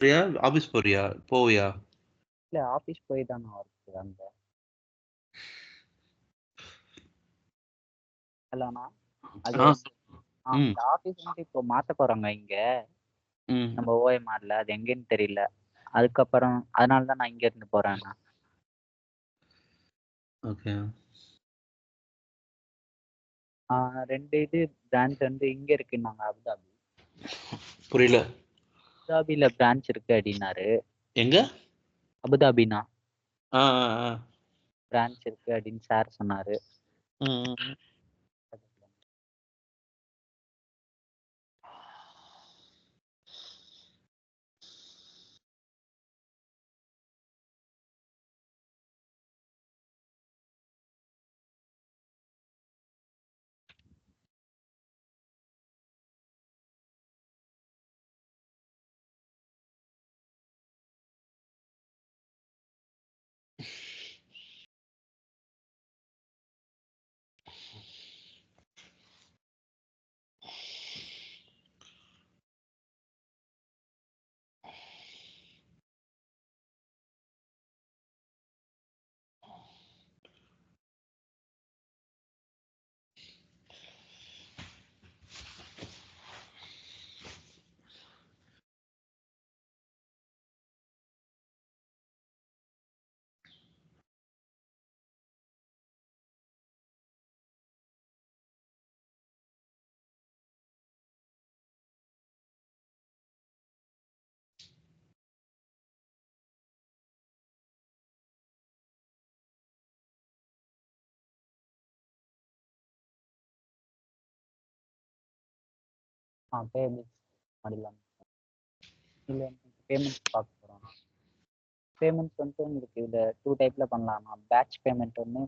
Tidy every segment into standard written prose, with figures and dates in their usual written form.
போறியா? ஆபீஸ் போவியா? இல்ல ஆபீஸ் போய் தான் நான் ஒர்க் அங்க. ஹலோண்ணா. அது ஆ. ம். அந்த ஆபீஸ் வந்து இப்போ மாத்த போறாங்க இங்க ம். நம்ம ஓஎம்ஆர்ல. அது எங்கேன்னு தெரியல. அதுக்கப்புறம் அதனால தான் நான் இங்க இருந்து போறேண்ணா. ஓகே. 2 பிரான்ச் வந்து இங்க இருக்குன்னாங்க அபுதாபி. புரியல. அபுதாபில பிரான்ச் இருக்கு அப்படின்னாரு. எங்க? அபுதாபினா ஆ, ஆ, ஆ. பிரான்ச் இருக்கு அப்படின்னு சார் சொன்னாரு. ம், ம். பேமெண்ட்ஸ் பண்ணிடலாம். இல்லை பேமெண்ட்ஸ் பார்க்க போகிறோம். பேமெண்ட்ஸ் வந்து உங்களுக்கு இதில் 2 டைப்பில் பண்ணலாமா. பேட்ச் பேமெண்ட் ஒன்று,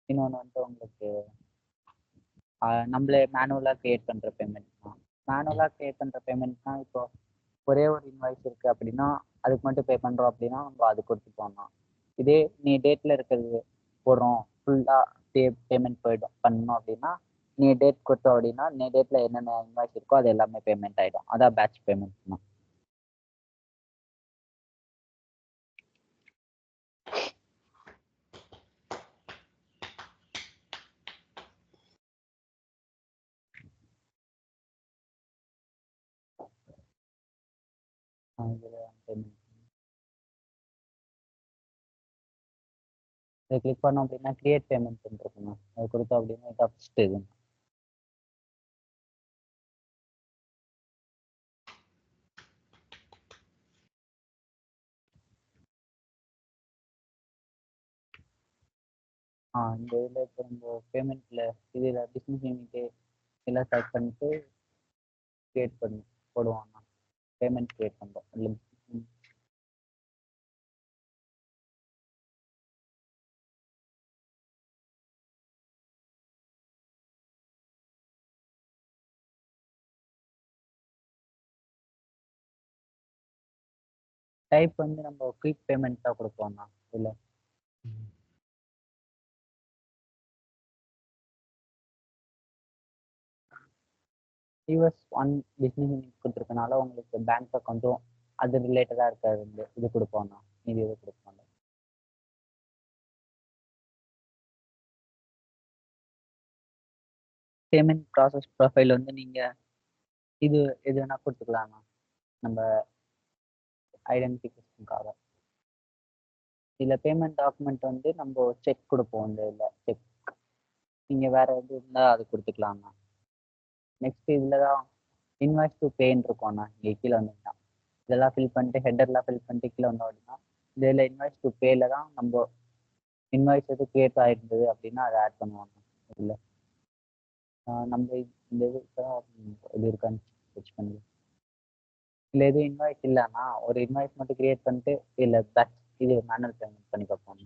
இன்னொன்று வந்து உங்களுக்கு நம்மளே மேனுவலாக க்ரியேட் பண்ணுற பேமெண்ட் தான். மேனுவலாக க்ரியேட் பண்ணுற பேமெண்ட்னா இப்போ ஒரே ஒரு இன்வாய்ஸ் இருக்குது அப்படின்னா அதுக்கு மட்டும் பே பண்ணுறோம் அப்படின்னா நம்ம அது கொடுத்துட்டோம்னா. இதே நீ டேட்டில் இருக்கிறது போடுறோம் ஃபுல்லாக பேமெண்ட் பண்ணணும் அப்படின்னா நீ டேட் கொடுத்தோம் அப்படின்னா நீ டேட்டில் என்னென்ன இன்வாய்ஸ் இருக்கோ அது எல்லாமே பேமெண்ட் ஆகிடும். அதான் பேட்ச் பேமெண்ட்னா. இதில் பேமெண்ட் இதை கிளிக் பண்ணோம் அப்படின்னா கிரியேட் பேமெண்ட் இருக்குங்க. அது கொடுத்தோம் அப்படின்னா இதை ஃபஸ்ட்டு இது இந்த இதில் இப்போ நம்ம பேமெண்ட்டில் இதில் பிஸ்னஸ் யூனிட்டு எல்லாம் செலக்ட் பண்ணிட்டு கிரியேட் பண்ணி போடுவாங்க. பேமெண்ட் கிரியேட் பண்ணுறோம் இல்லை. டைப் வந்து நம்ம குயிக் பேமெண்ட் தான் கொடுப்போம்ண்ணா. இல்லை US1 பிஸ்னஸ் யூனிட் கொடுத்துருக்கனால உங்களுக்கு பேங்க் அக்கௌண்ட்டும் அது ரிலேட்டடாக இருக்கிறது இது கொடுப்போம்ண்ணா. இது கொடுப்போம். பேமெண்ட் ப்ராசஸ் ப்ரொஃபைல் வந்து நீங்கள் இது எது வேணால் கொடுத்துக்கலாம்ண்ணா. நம்ம ஐடென்டிஃபிகேஷனுக்காக இதில் பேமெண்ட் டாக்குமெண்ட் வந்து நம்ம செக் கொடுப்போம். இந்த இதில் செக் நீங்கள் வேறு எது இருந்தால் அது கொடுத்துக்கலாம்ண்ணா. நெக்ஸ்ட் இதில் தான் இன்வாய்ஸ் டு பேன்னு இருக்கோண்ணா. இங்கே கீழே வந்தீங்கன்னா இதெல்லாம் ஃபில் பண்ணிட்டு ஹெட்டர்லாம் ஃபில் பண்ணிட்டு கீழே வந்தோம் அப்படின்னா இதில் இன்வாய்ஸ் டு பேல தான் நம்ம இன்வாய்ஸ் எது கிரியேட் ஆகிருந்தது அப்படின்னா அதை ஆட் பண்ணுவாங்க. இதில் நம்ம இந்த இது இது இருக்கான்னு செக் பண்ணி இல்லை எதுவும் இன்வாய்ஸ் இல்லைன்னா ஒரு இன்வாய்ஸ் மட்டும் கிரியேட் பண்ணிட்டு இல்லை பேக் இது மேனுவல் பேமெண்ட் பண்ணி பார்ப்போம்.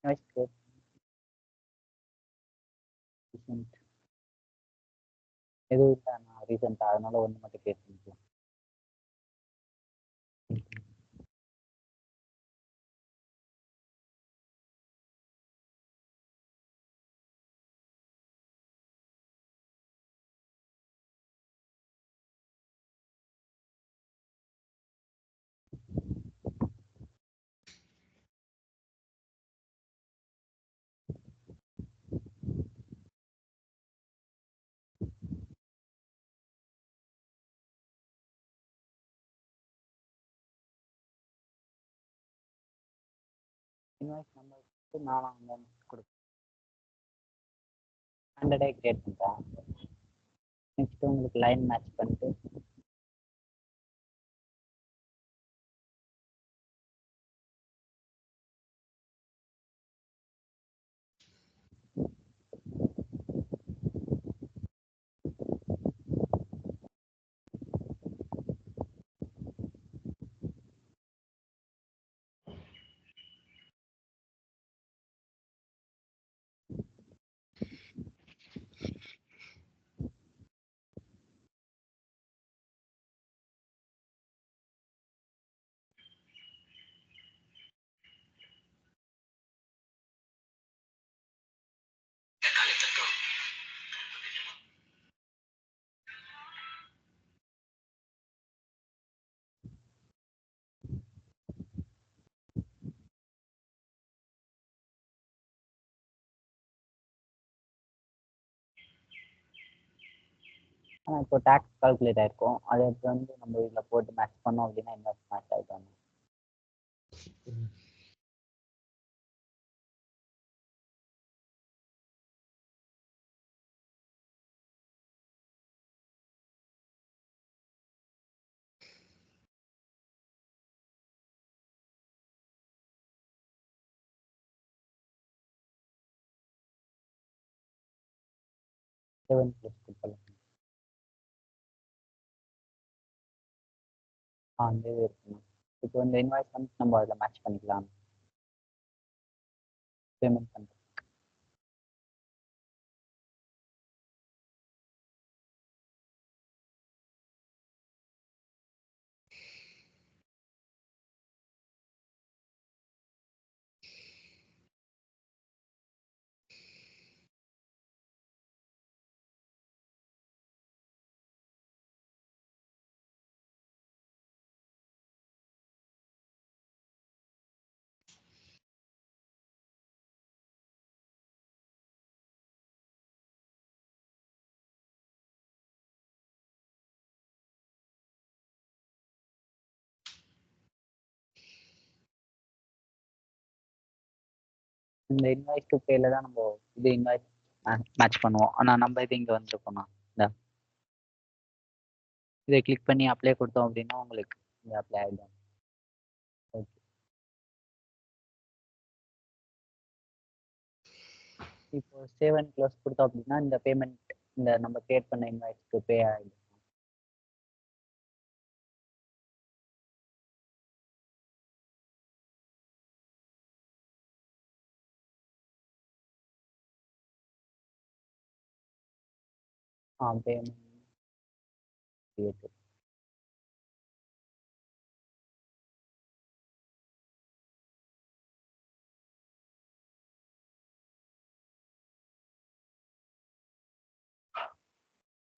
இன்வாய்ஸ் கிரியேட் எதுவும் இல்லைண்ணா ரீசெண்டாக, அதனால ஒன்று மட்டும் கிரியேட் பண்ணிக்கலாம். இன்வாய்ஸ் நம்பருக்கு நானும் அமௌண்ட் கொடுப்பேன். 100 கிரியேட் பண்ணுறேன். நெக்ஸ்ட் உங்களுக்கு லைன் மேட்ச் பண்ணிட்டு இப்போ டேக்ஸ் கால்குலேட் ஆயிருக்கும். அதை வந்து நம்ம இதில் போட்டு மேட்ச் பண்ணோம் அப்படின்னா இன்வாய்ஸ் மேட்ச் ஆகிடும். செவன் ப்ளஸ் கொடுக்கலாம். அந்த இது இருக்குண்ணா. இப்போ இந்த இன்வாய்ஸ் வந்து நம்ம அதில் மேட்ச் பண்ணிக்கலாம் பேமெண்ட் பண்ணுறது. இந்த இன்வாய்ஸ் டு பேல தான் நம்ம இது இன்வாய்ஸ் மேட்ச் பண்ணுவோம். ஆனால் நம்ம இது இங்கே வந்திருக்கோம்ண்ணா. இந்த இதை கிளிக் பண்ணி அப்ளை கொடுத்தோம் அப்படின்னா உங்களுக்கு இது அப்ளை ஆகிடும். ஓகே. இப்போ சேவ் அண்ட் க்ளோஸ் கொடுத்தோம் அப்படின்னா இந்த பேமெண்ட் இந்த நம்ம கிரியேட் பண்ண இன்வாய்ஸ்க்கு பே ஆகிடும். Payment create.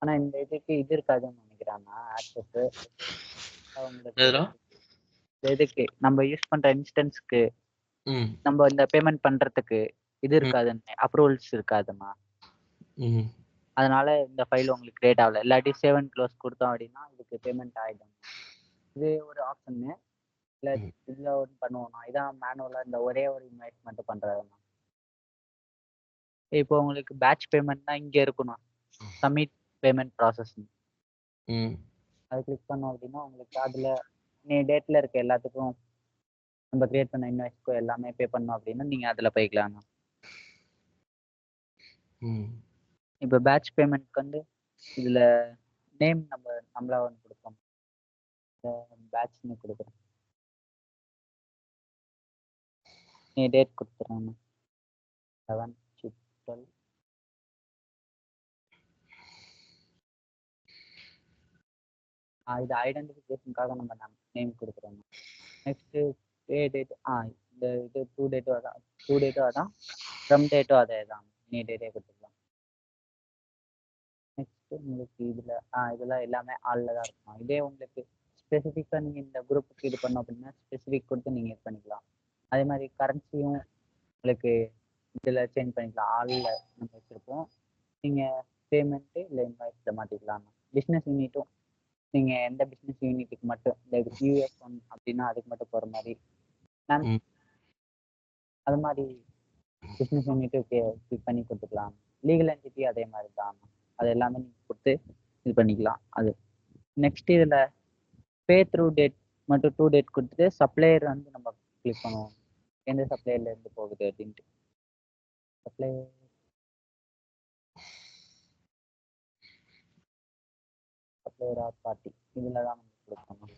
ஆனால் இந்த இதுக்கு இது இருக்காதுன்னு நினைக்கிறாங்க ஆக்சஸ். உங்களுக்கு இதுக்கு நம்ம யூஸ் பண்ற இன்ஸ்டன்ஸ்க்கு நம்ம இந்த பேமெண்ட் பண்றதுக்கு இது இருக்காதுன்னு அப்ரூவல்ஸ் இருக்காதுண்ணா. அதனால இந்த ஃபைல் உங்களுக்கு கிரியேட் ஆகல. இல்லாட்டி சேவ் அண்ட் க்ளோஸ் கொடுத்தோம் அப்படின்னா இதுக்கு பேமெண்ட் ஆகிடும். இது ஒரு ஆப்ஷன்னு. இல்லை இதில் ஒன்று பண்ணுவோம்ண்ணா. இதான் மேனுவலாக இந்த ஒரே ஒரு இன்வாய்ஸ் மட்டும் பண்ணுறதுண்ணா. இப்போ உங்களுக்கு பேட்ச் பேமெண்ட்னா இங்கே இருக்கணும் சப்மிட் பேமெண்ட் ப்ராசஸ். அது கிளிக் பண்ணோம் அப்படின்னா உங்களுக்கு அதில் நீ டேட்டில் இருக்க எல்லாத்துக்கும் நம்ம கிரியேட் பண்ண இன்வாய்ஸ்க்கும் எல்லாமே பே பண்ணோம் அப்படின்னா நீங்கள் அதில் போய்க்கலாம். இப்போ பேட்ச் பேமெண்ட்க்கு வந்து இதில் நேம் நம்மளா ஒன்று கொடுப்போம். பேட்ச்னு கொடுக்குறோம். நீ டேட் கொடுத்துறேன் 11/12. இது ஐடென்டிஃபிகேஷனுக்காக நம்ம நேம் கொடுக்குறோம். நெக்ஸ்ட்டு பே டேட் இந்த இது டூ டேட்டும் அதான் ஃப்ரம் டேட்டும் அதே தான். நீ டேட்டே கொடுத்துக்கலாம். நெக்ஸ்ட்டு உங்களுக்கு இதில் இதெல்லாம் எல்லாமே ஆளில் தான் இருக்கும். இதே உங்களுக்கு ஸ்பெசிஃபிக்காக நீங்கள் இந்த குரூப்புக்கு இது பண்ணோம் அப்படின்னா ஸ்பெசிஃபிக் கொடுத்து நீங்கள் இது பண்ணிக்கலாம். அதே மாதிரி கரன்சியும் உங்களுக்கு இதில் சேஞ்ச் பண்ணிக்கலாம். ஆளில் நம்ம வச்சுருப்போம். நீங்கள் பேமெண்ட்டு இல்லை இன்வாய்ஸில் மாற்றிக்கலாம். பிஸ்னஸ் யூனிட்டும் நீங்கள் எந்த பிஸ்னஸ் யூனிட்டுக்கு மட்டும் இந்த US1 அப்படின்னா அதுக்கு மட்டும் போகிற மாதிரி அது மாதிரி பிஸ்னஸ் யூனிட்டு கிளிக் பண்ணி கொடுத்துக்கலாம். லீகல் என்டிட்டி அதே மாதிரி தான். அது எல்லாமே நீங்கள் கொடுத்து இது பண்ணிக்கலாம். அது நெக்ஸ்ட் இதில் பே த்ரூ டேட் மட்டும் டூ டேட் கொடுத்துட்டு சப்ளையர் வந்து நம்ம கிளிக் பண்ணுவோம். எந்த சப்ளையர்லேருந்து போகுது அப்படின்ட்டு. சப்ளையர் ஆர் பார்ட்டி இதில் தான் நம்ம கொடுக்கணும்.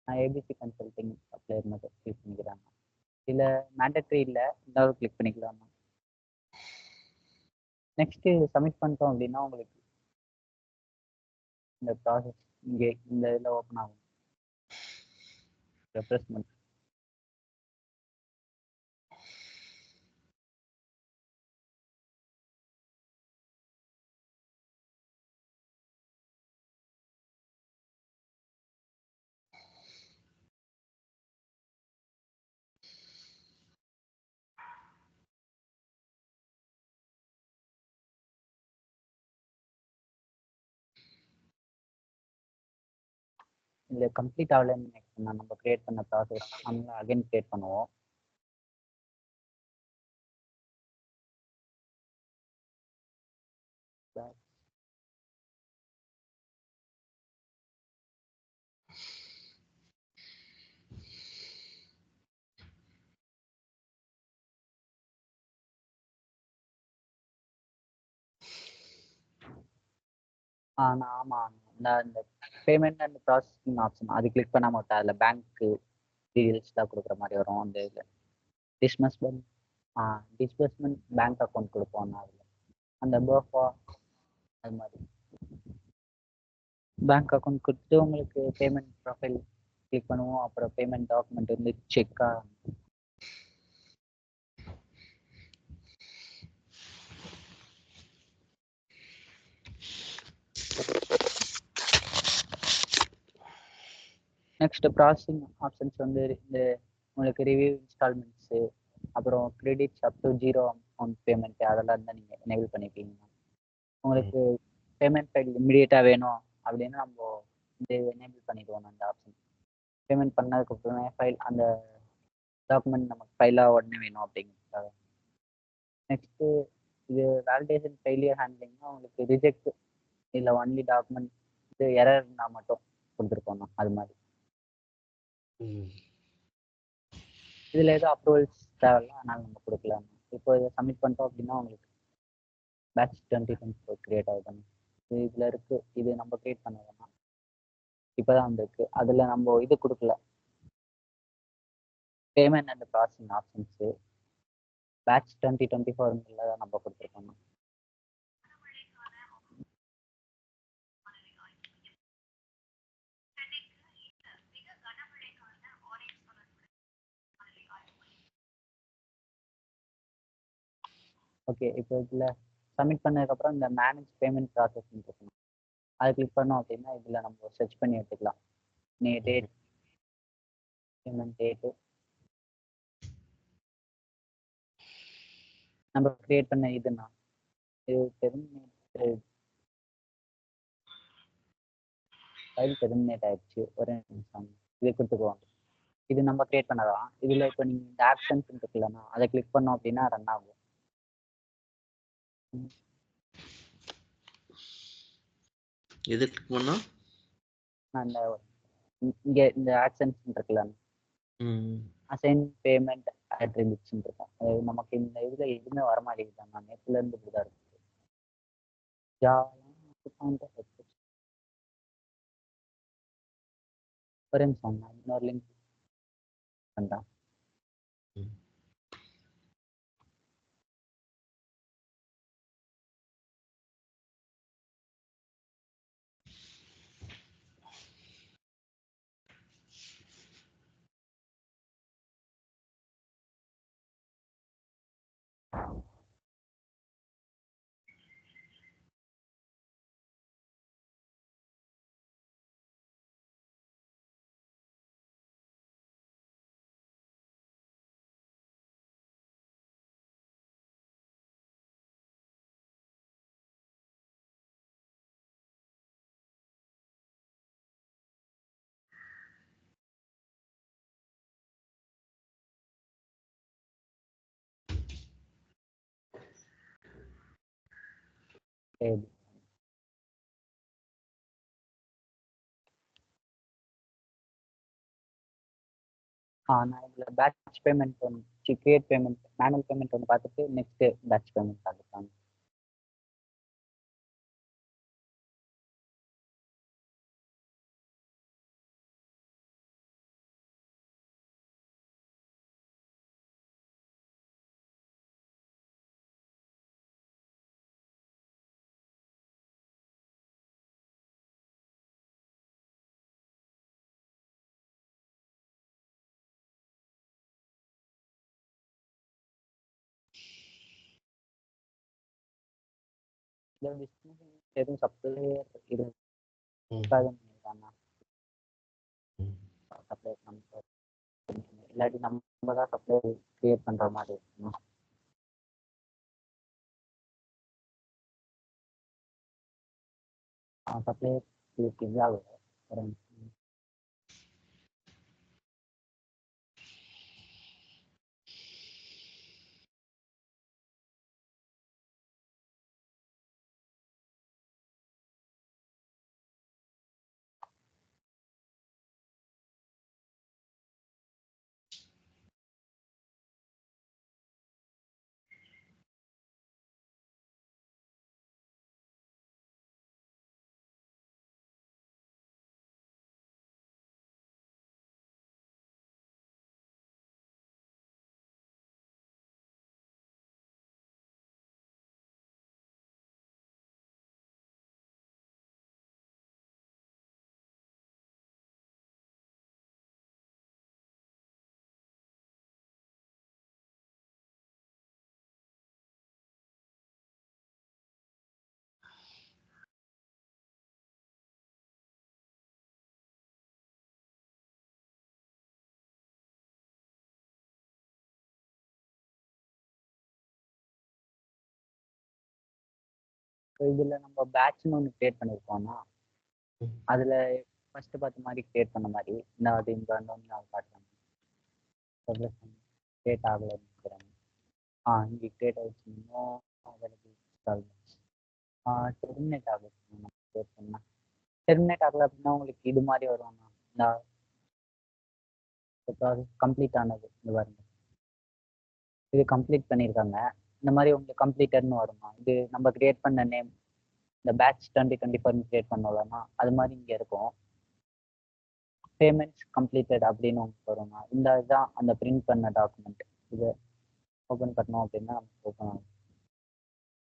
நான் ஏபிசி கன்சல்டிங் சப்ளையர் மட்டும் கிளிக் பண்ணிக்கிறாங்க. இதில் மேண்டட்ரி இல்லை, இருந்தாலும் கிளிக் பண்ணிக்கலாமா. நெக்ஸ்ட்டு சப்மிட் பண்ணிட்டோம் அப்படின்னா உங்களுக்கு இந்த ப்ராசஸ் இங்கே இந்த இதில் ஓப்பன் ஆகும். ரெஃப்ரெஷ்மெண்ட் இல்லை கம்ப்ளீட் ஆகலைன்னு நம்ம கிரியேட் பண்ண ப்ராசஸ் அதனால அகைன் கிரியேட் பண்ணுவோம். ஆமாம் இந்த பேமெண்ட் அண்ட் ப்ராசஸிங் ஆப்ஷன் அது கிளிக் பண்ணாம விட்டா அதில் பேங்க்கு டீட்டெயில்ஸ் தான் கொடுக்குற மாதிரி வரும். அந்த இதில் டிஸ்பர்ஸ்மெண்ட் பேங்க் அக்கௌண்ட் கொடுப்போம் அதில் அந்த பர்ஃபா அது மாதிரி பேங்க் அக்கௌண்ட் கொடுத்துட்டு உங்களுக்கு பேமெண்ட் ப்ரொஃபைல் கிளிக் பண்ணுவோம். அப்புறம் பேமெண்ட் டாக்குமெண்ட் வந்து செக்கா நெக்ஸ்ட் ப்ராசஸிங் ஆப்ஷன்ஸ் வந்து இந்த உங்களுக்கு ரிவ்யூ இன்ஸ்டால்மெண்ட்ஸு அப்புறம் credits up to 0 amount payment அதெல்லாம் இருந்தால் நீங்கள் எனேபிள் பண்ணிப்பீங்க. உங்களுக்கு பேமெண்ட் ஃபைல் இம்மிடியேட்டாக வேணும் அப்படின்னா நம்ம இது எனேபிள் பண்ணிடுவோம் அந்த ஆப்ஷன். பேமெண்ட் பண்ணதுக்கப்புறமே ஃபைல் அந்த டாக்குமெண்ட் நமக்கு ஃபைலாக உடனே வேணும் அப்படிங்கிறதுக்காக. நெக்ஸ்ட்டு இது வேலிடேஷன் ஃபெயிலியர் ஹேண்ட்லிங்னா உங்களுக்கு ரிஜெக்ட் இல்லை ஒன்லி டாக்குமெண்ட் இது எரர் இருந்தால் மட்டும் கொடுத்துருக்கோம் அது மாதிரி. இதில் எதுவும் அப்ரூவல்ஸ் தேவையில்ல, அதனால் நம்ம கொடுக்கலாம். இப்போ இதை சப்மிட் பண்ணிட்டோம் அப்படின்னா உங்களுக்கு பேட்ச் 2024 கிரியேட் ஆகுது. இதில் இருக்குது, இது நம்ம கிரியேட் பண்ணதுன்னா இப்போ தான் வந்திருக்கு. அதில் நம்ம இது கொடுக்கல, payment and processing options batch 2024 தான் நம்ம கொடுத்துருக்கோம். ஓகே, இப்போ இதில் சப்மிட் பண்ணதுக்கப்புறம் இந்த மேனேஜ் பேமெண்ட் ப்ராசஸ்ன்னு இருக்கணும். அதை கிளிக் பண்ணோம் அப்படின்னா இதில் நம்ம சர்ச் பண்ணி எடுத்துக்கலாம். டேட் பேமெண்ட் டேட்டு நம்ம கிரியேட் பண்ண இதுன்னா இது ஃபைல் டெர்மினேட் ஆயிடுச்சு. ஒரு நிமிஷம் இதை கொடுத்துக்குவோம். இது நம்ம கிரியேட் பண்ணலாம். இதில் இப்போ நீங்கள் இந்த ஆப்ஷன்ஸ் இருக்குல்லண்ணா அதை கிளிக் பண்ணோம் அப்படின்னா ரன் ஆகும். எது கிளிக் பண்ணா அந்த இங்கே இந்த ஆக்ஷன்ஸ் இருக்குல்ல, அசைன் பேமெண்ட் அட்ரிபியூட்ஸ் இருக்கும். அது நமக்கு இந்த இதில் எதுவுமே வர மாட்டேங்குது. நான் நேற்றுலேருந்து இப்படி தான் இருக்கு. ஒரு நிமிஷம் நான் இன்னொரு லிங்க் பண்ணுறேன். சரி. நான் இதுல பேட்ச் பேமெண்ட் ஒன்று கிரியேட் பேமெண்ட் மேனுவல் பேமெண்ட் ஒன்று பார்த்துட்டு நெக்ஸ்ட் பேட்ச் பேமெண்ட் பார்த்துக்கலாம். இதுல business எதுவும் சப்ளையர் இருக்காதுன்னு நினைக்கிறாங்க. சப்ளையர் நம்ம இல்லாட்டி நம்ம தான் சப்ளையர் கிரியேட் பண்ற மாதிரி இருக்கும். சப்ளையர் இதாகும். ஒரு நிமிஷம். இதுல நம்ம பேட்ச்னு ஒன்று கிரியேட் பண்ணியிருக்கோம்னா அதுல ஃபர்ஸ்ட் பார்த்த மாதிரி கிரியேட் பண்ண மாதிரி இந்த அது இங்க வந்தோம்னு நான் காட்டுறேன். கிரியேட் ஆகலை நினைக்கிறேன். இங்கே கிரியேட் ஆயிடுச்சு. இன்னும் டெர்மினேட் ஆகுது. கிரியேட் பண்ணா டெர்மினேட் ஆகலை அப்படின்னா உங்களுக்கு இது மாதிரி வரும். இந்த ப்ராசஸ் கம்ப்ளீட் ஆனது இந்த பாருங்க. இது கம்ப்ளீட் பண்ணியிருக்காங்க. இந்த மாதிரி உங்களுக்கு கம்ப்ளீட்டட்னு வருமா? இது நம்ம கிரியேட் பண்ண நேம் இந்த பேட்ச் 2024 கிரியேட் பண்ணலாமா அது மாதிரி இங்கே இருக்கும். பேமெண்ட்ஸ் கம்ப்ளீட்டட் அப்படின்னு உங்களுக்கு வருமா? இந்த இதுதான் அந்த பிரிண்ட் பண்ண டாக்குமெண்ட். இது ஓப்பன் பண்ணோம் அப்படின்னா ஓப்பன் ஆகும்.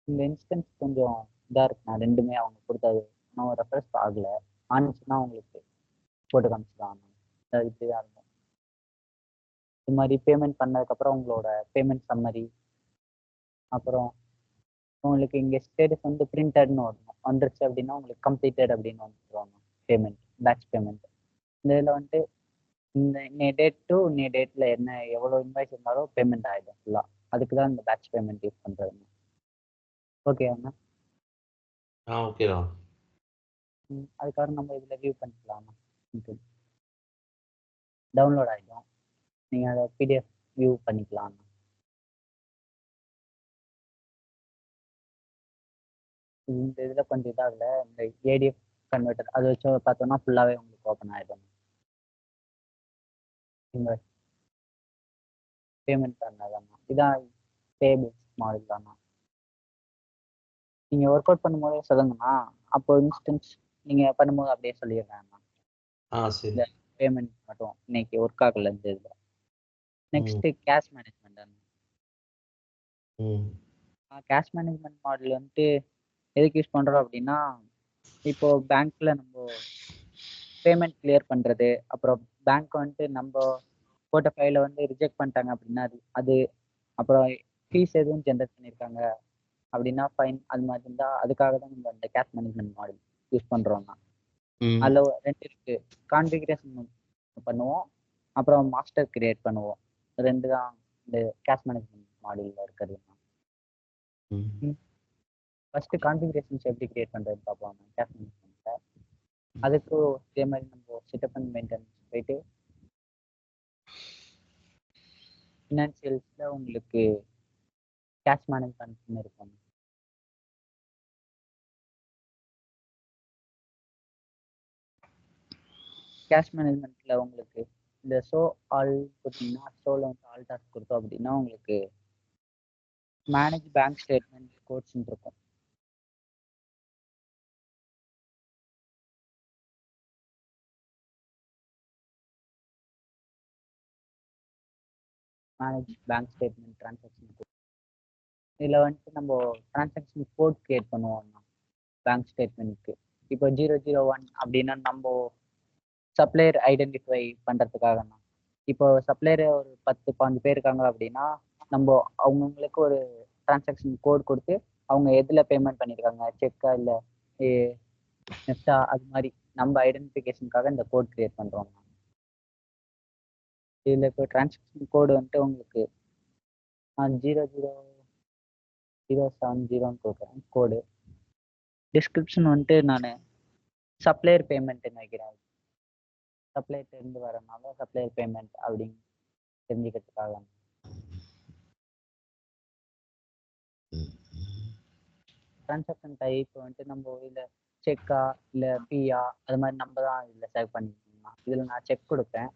இந்த இன்ஸ்டன்ஸ் கொஞ்சம் இதாக இருக்குண்ணா. ரெண்டுமே அவங்க கொடுத்தது இன்னும் ரெஃபரன்ஸ் ஆகலை. ஆனிச்சுன்னா உங்களுக்கு போட்டு காமிச்சிடுவாங்க. இப்படிதான் இருக்கும். இது மாதிரி பேமெண்ட் பண்ணதுக்கப்புறம் உங்களோட பேமெண்ட் சம்மரி, அப்புறம் உங்களுக்கு இங்கே ஸ்டேட்டஸ் வந்து பிரிண்டட்னு வரணும். வந்துருச்சு அப்படின்னா உங்களுக்கு கம்ப்ளீட்டட் அப்படின்னு வந்துருவாங்க. பேமெண்ட் பேட்ச் பேமெண்ட் இந்த இதில் வந்துட்டு இன்னைய டேட் டு இன்னைய டேட்டில் என்ன எவ்வளோ இன்வாய்ஸ் இருந்தாலும் பேமெண்ட் ஆகிடும் ஃபுல்லாக. அதுக்கு தான் இந்த பேட்ச் பேமெண்ட் யூஸ் பண்ணுறதுங்க. ஓகேவாண்ணா? ஓகேடா. அதுக்காக நம்ம இதில் வியூ பண்ணிக்கலாமா? டவுன்லோட் ஆகிடும். நீங்கள் அதை பிடிஎஃப் வியூ பண்ணிக்கலாம். இந்த இதில் கொஞ்சம் இதாகல. இந்த ஏடிஎஃப் கன்வெர்ட்டர் அதை வச்சு பார்த்தோம்னா ஃபுல்லாகவே உங்களுக்கு ஓப்பன் ஆகிடும். இந்த பேமெண்ட் பண்ணதாண்ணா இதான் பேபிள்ஸ் மாடல் தானா. நீங்கள் ஒர்க் அவுட் பண்ணும்போதே சொல்லுங்கண்ணா. அப்போ இன்ஸ்டன்ஸ் நீங்கள் பண்ணும்போது அப்படியே சொல்லிடுறேண்ணா. சரி. இந்த பேமெண்ட் மட்டும் இன்னைக்கு ஒர்க் ஆகல இந்த இதில். Next cash management. Cash management model வந்துட்டு எதுக்கு யூஸ் பண்ணுறோம் அப்படின்னா, இப்போ பேங்க்ல நம்ம பேமெண்ட் கிளியர் பண்ணுறது, அப்புறம் பேங்க் வந்துட்டு நம்ம போட்ட ஃபைலை வந்து ரிஜெக்ட் பண்ணிட்டாங்க அப்படின்னா அது அப்புறம் ஃபீஸ் எதுவும் ஜென்ரேட் பண்ணியிருக்காங்க அப்படின்னா ஃபைன் அது மாதிரி இருந்தால் அதுக்காக தான் நம்ம இந்த கேஷ் மேனேஜ்மெண்ட் மாடல் யூஸ் பண்ணுறோம்னா. அதில் 2 இருக்கு. கான்ஃபிகரேஷன் பண்ணுவோம், அப்புறம் மாஸ்டர் கிரியேட் பண்ணுவோம். 2 தான் இந்த கேஷ் மேனேஜ்மெண்ட் மாடலில் இருக்கிறது. ஃபர்ஸ்ட் கான்ஃபிகரேஷன்ஸ் எப்படி கிரியேட் பண்ணுறதுன்னு பார்ப்போம் கேஷ் மேனேஜ்மெண்ட்டில். அதுக்கு இதே மாதிரி நம்ம செட்டப் அண்ட் மெயின்டெனன்ஸ் போயிட்டு ஃபினான்சியல்ஸில் உங்களுக்கு கேஷ் மேனேஜ்மெண்ட்னு இருக்கும். கேஷ் மேனேஜ்மெண்ட்ல உங்களுக்கு இந்த ஷோ ஆல் கொடுத்தீங்கன்னா ஷோல வந்து ஆல் டாஸ்க் கொடுத்தோம் அப்படின்னா உங்களுக்கு மேனேஜ் பேங்க் ஸ்டேட்மெண்ட் கோட்ஸ்ன்னு இருக்கும். Manage bank statement transaction code. இதில் வந்துட்டு நம்ம டிரான்சாக்ஷன் கோட் கிரியேட் பண்ணுவோம் பேங்க் ஸ்டேட்மெண்ட்க்கு. இப்போ 001 அப்படின்னா நம்ம சப்ளையர் ஐடென்டிஃபை பண்ணுறதுக்காக தான். இப்போ சப்ளையர் ஒரு 10-15 பேர் இருக்காங்க அப்படின்னா நம்ம அவங்கவுங்களுக்கு ஒரு டிரான்சாக்ஷன் கோட் கொடுத்து அவங்க எதில் பேமெண்ட் பண்ணியிருக்காங்க, செக்கா இல்லை நெஃப்டா, அது மாதிரி நம்ம ஐடென்டிஃபிகேஷனுக்காக இந்த கோட் கிரியேட் பண்ணுறோம். இதில் இப்போ டிரான்சாக்ஷன் கோடு வந்துட்டு உங்களுக்கு 00070 கொடுக்குறேன் கோடு. டிஸ்கிரிப்ஷன் வந்துட்டு நான் சப்ளையர் பேமெண்ட்னு வைக்கிறேன். சப்ளையர் இருந்து வரனால சப்ளையர் பேமெண்ட் அப்படின்னு தெரிஞ்சுக்கிறதுக்காக. டிரான்சாக்ஷன் டைப் வந்துட்டு நம்ம இதில் செக்கா இல்லை பியா அது மாதிரி நம்ம தான் இதில் செலக்ட் பண்ணிக்கணும். இதில் நான் செக் கொடுப்பேன்.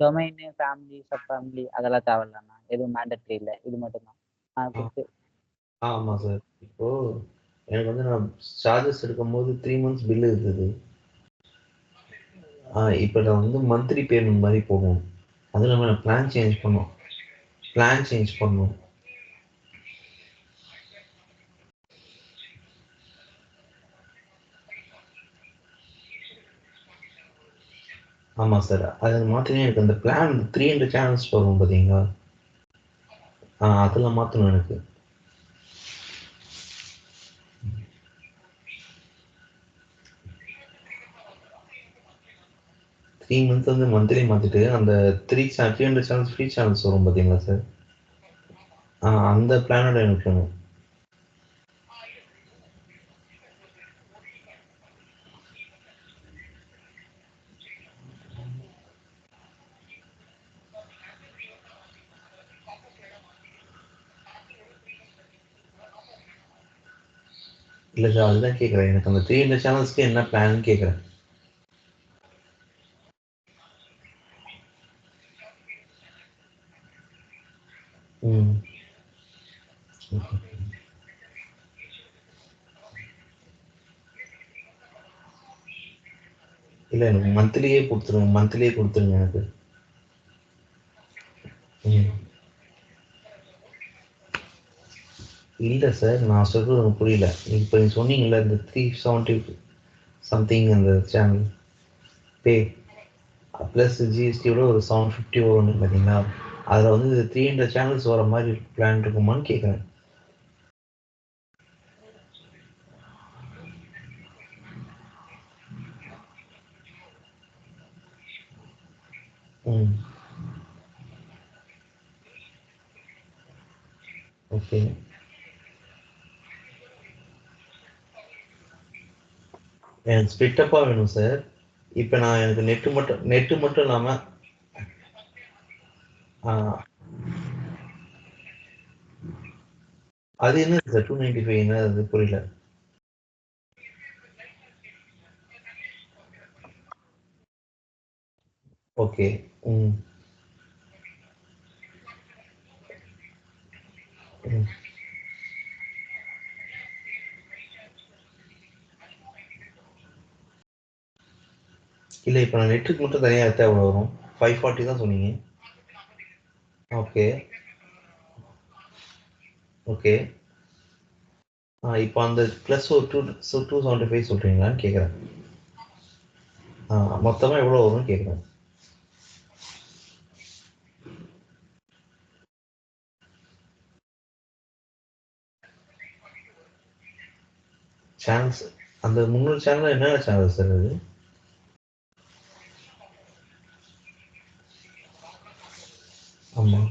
டொமைன், ஃபேமிலி, சப் ஃபேமிலி அதெல்லாம் தேவையில்லண்ணா, எதுவும் மேண்டட்ரி இல்லை, இது மட்டும்தான் கொடுத்து. ஆமாம் சார். இப்போ எனக்கு வந்து நான் சார்ஜஸ் எடுக்கும்போது 3 months பில்லு இருந்தது. இப்போ நான் வந்து மந்த்லி பேமெண்ட் மாதிரி போகும். அதுவும் இல்லாமல் நான் பிளான் சேஞ்ச் பண்ணோம். ஆமாம் சார். அதை மாற்றினே எனக்கு அந்த பிளான் 300 சேனல்ஸ் வரும் பார்த்தீங்களா, அதில் மாற்றணும் எனக்கு. த்ரீ மந்த் வந்து மந்த்லி மாற்றிட்டு அந்த 300 சேனல்ஸ் ஃப்ரீ சேனல்ஸ் வரும் பார்த்தீங்களா சார், அந்த பிளானோட எனக்கு வேணும். இல்லை சார், அதுதான் கேட்குறேன். எனக்கு அந்த 300 சேனல்ஸ்க்கு என்ன பிளான்னு கேட்குறேன். இல்லை, எனக்கு மந்த்லியே கொடுத்துருங்க எனக்கு. இல்லை சார், நான் சொல்கிறது எனக்கு புரியல. இப்போ நீங்கள் சொன்னீங்கல்ல இந்த 370 சம்திங் அந்த சேனல் பே ப்ளஸ் ஜிஎஸ்டியோட ஒரு 750 வரும்னு பார்த்தீங்களா, அதில் வந்து 300 சேனல்ஸ் வர மாதிரி பிளான் இருக்குமான்னு கேட்குறேன். ஓகே. எனக்கு ஸ்பிட்டப்பாக வேணும் சார். இப்போ நான் எனக்கு நெட்டு மட்டும் இல்லாமல் அது என்ன சார் 295 என்ன, அது புரியல. ஓகே. இல்லை, இப்போ நான் நெட்டுக்கு மட்டும் தனியாக எடுத்தால் எவ்வளோ வரும்? 540 தான் சொன்னீங்க. ஓகே. ஓகே. இப்போ அந்த ப்ளஸ் ஒரு 275 சொல்கிறீங்களான்னு கேட்குறேன். மொத்தமாக எவ்வளோ வரும்னு கேட்குறேன். சேனல்ஸ் அந்த 300 சேனல் என்னென்ன சேனல் சார் அது? ஆமாம்.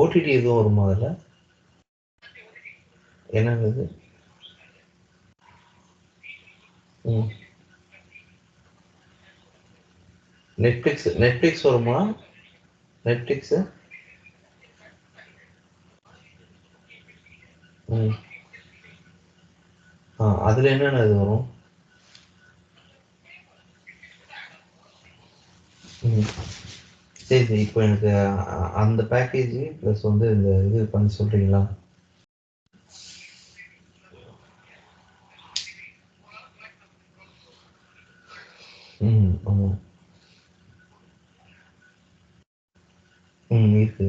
ஓடிடி எதுவும் வருமா அதில்? என்னது? நெட்ஃப்ளிக்ஸ் வருமா? நெட்ஃப்ளிக்ஸு அதில் என்னென்ன இது வரும்? சரி இப்போ எனக்கு அந்த பேக்கேஜ் ப்ளஸ் வந்து இந்த இது பண்ணி சொல்கிறீங்களா? ஆமாம். இருக்கு.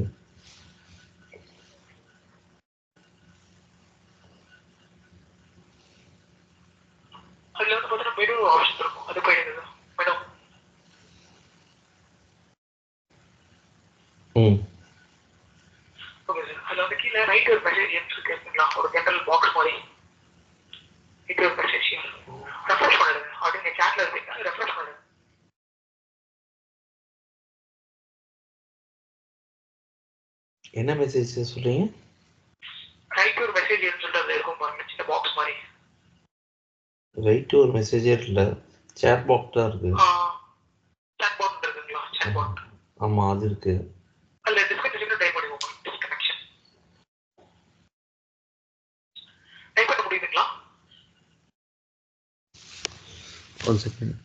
அதில் வந்து பார்த்தீங்கன்னா மெனு ஆப்ஷன் இருக்கும், அது போயிடுது மெனு. ஓகே சார், அதில் வந்து கீழே ரைட் ஒரு மெசேஜ் இருக்குங்களா, ஒரு ஜென்ரல் பாக்ஸ் மாதிரி ரைட் ஒரு மெசேஜ் ரெஃப்ரெஷ் பண்ணிடுங்க. அப்படி நீங்கள் சேட்டில் இருக்கீங்கன்னா ரெஃப்ரெஷ் பண்ணிடுங்க. என்ன மெசேஜ் சொல்கிறீங்க? ரைட் ஒரு மெசேஜ் சொல்லிட்டு அதில் இருக்கும் பாருங்க, சின்ன பாக்ஸ் மாதிரி. ரைட் ஒரு மெசேஜே இல்லை, சேட் பாக்ஸ் தான் இருக்குது. சேட் பாக்ஸ் இருக்குங்களா? Chat box. ஆமாம், அது இருக்குது. அதில் டிஸ்கனெக்ஷன் டைப் பண்ணிக்கோங்க. டிஸ்கனெக்ஷன் டைப் பண்ண முடியுதுங்களா? One second.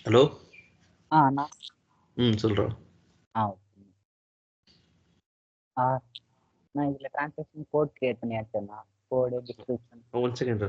ஹலோ. அண்ணா. சொல்கிறேன். ஓகே. நான் இதில் ட்ரான்சாக்ஷன் கோட் கிரியேட் பண்ணியாச்சுண்ணா. Code description. One second.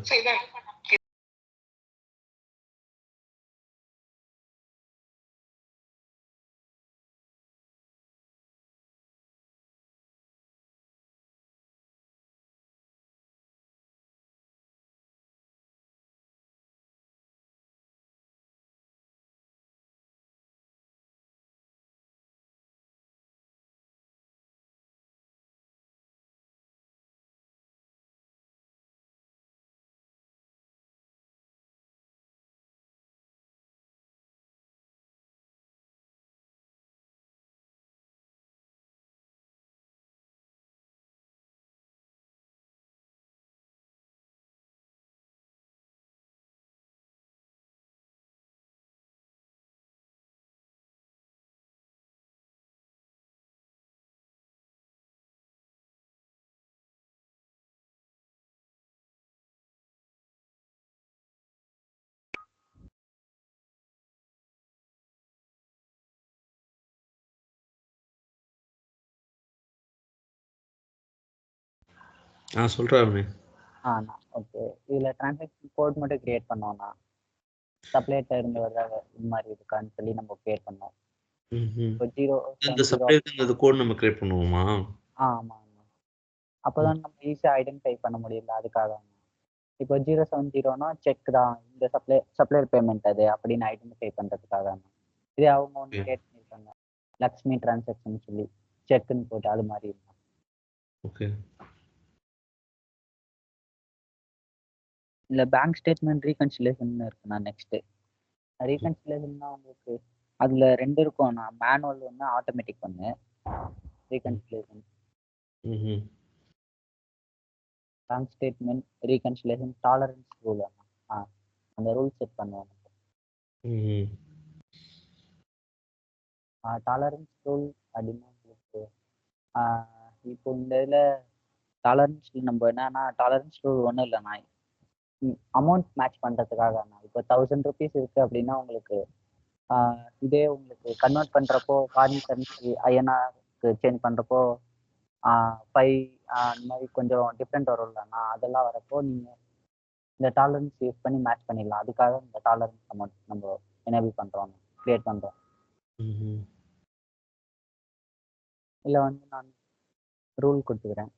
சொல்றாருண்ணே. அண்ணா ஓகே. இதில் டிரான்சாக்ஷன் கோட் மட்டும் கிரியேட் பண்ணோம்ண்ணா. சப்ளைட்ட இருந்து வர இது மாதிரி இருக்கான்னு சொல்லி நம்ம கிரியேட் பண்ணோம். இப்போ இந்த 070 சப்ளையருக்கு இந்த கோட் நம்ம கிரியேட் பண்ணுவோமா? ஆமாங்கண்ணா. அப்போதான் நம்ம ஈஸியாக ஐடென்டிஃபை பண்ண முடியல, அதுக்காக. இப்போ 070னா செக் தான், இந்த சப்ளையர் பேமெண்ட் அது அப்படின்னு ஐடென்டிஃபை பண்ணுறதுக்காக. இதே அவங்க ஒன்று கிரியேட் பண்ணியிருக்காங்க, லக்ஷ்மி டிரான்சாக்ஷன் சொல்லி செக்குன்னு போட்டு அது மாதிரி இருக்கும். ஓகே. இல்லை பேங்க் ஸ்டேட்மெண்ட் ரீகன்சிலேஷன் இருக்குண்ணா. நெக்ஸ்ட்டு ரீகன்சிலேஷன்னா உங்களுக்கு அதில் 2 இருக்கும்ண்ணா. மேனுவல் ஒன்று, ஆட்டோமேட்டிக் ஒன்று. Reconciliation bank statement reconciliation tolerance rule அண்ணா. அந்த ரூல் செட் பண்ணுவோம். டாலரன்ஸ் ரூல் அப்படின்னா உங்களுக்கு இப்போ இந்த இதில் டாலரன்ஸ் நம்ம என்னன்னா, டாலரன்ஸ் ரூல் ஒன்றும் இல்லைண்ணா. அமௌண்ட் மேட்ச் பண்ணுறதுக்காக. இப்போ 1000 rupees இருக்குது அப்படின்னா உங்களுக்கு இதே உங்களுக்கு கன்வெர்ட் பண்ணுறப்போ ஃபாரின் கரன்சி ஐஎன்ஆருக்கு சேஞ்ச் பண்ணுறப்போ 5 அந்த மாதிரி கொஞ்சம் டிஃப்ரெண்ட் வரும்லண்ணா. அதெல்லாம் வரப்போ நீங்கள் இந்த டாலரன்ஸ் யூஸ் பண்ணி மேட்ச் பண்ணிடலாம். அதுக்காக இந்த டாலரன்ஸ் அமௌண்ட் நம்ம எனேபிள் பண்ணுறோம், கிரியேட் பண்ணுறோம். இல்லை நான் ரூல் கொடுத்துக்கிறேன்,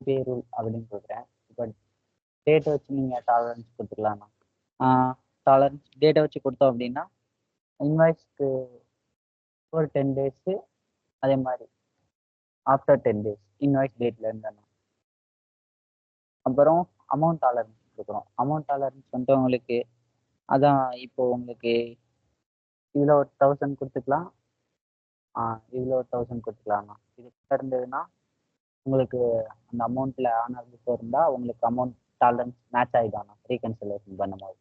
பே ரூல் அப்படின்னு கொடுக்குறேன். இப்போ டேட்டை வச்சு நீங்கள் டாலரன்ஸ் கொடுத்துக்கலாம்ண்ணா. டாலரன்ஸ் டேட்டை வச்சு கொடுத்தோம் அப்படின்னா இன்வாய்ஸ்க்கு ஒரு 10 days, அதே மாதிரி ஆஃப்டர் 10 days இன்வாய்ஸ் டேட்டில் இருந்தாண்ணா. அப்புறம் அமௌண்ட் டாலரன்ஸ் கொடுக்குறோம். அமௌண்ட் டாலரன்ஸ் வந்துட்டு உங்களுக்கு அதான் இப்போ உங்களுக்கு இதில் ஒரு 1000 கொடுத்துக்கலாம், இதில் ஒரு 1000 கொடுத்துக்கலாம்ண்ணா. இது இருந்ததுன்னா உங்களுக்கு அந்த அமௌண்ட்டில் ஆனர் பிஃபோர் இருந்தால் உங்களுக்கு அமௌண்ட் டாலரன்ஸ் மேட்ச் ஆகிடும் ரீகன்சிலேஷன் பண்ணும்போது.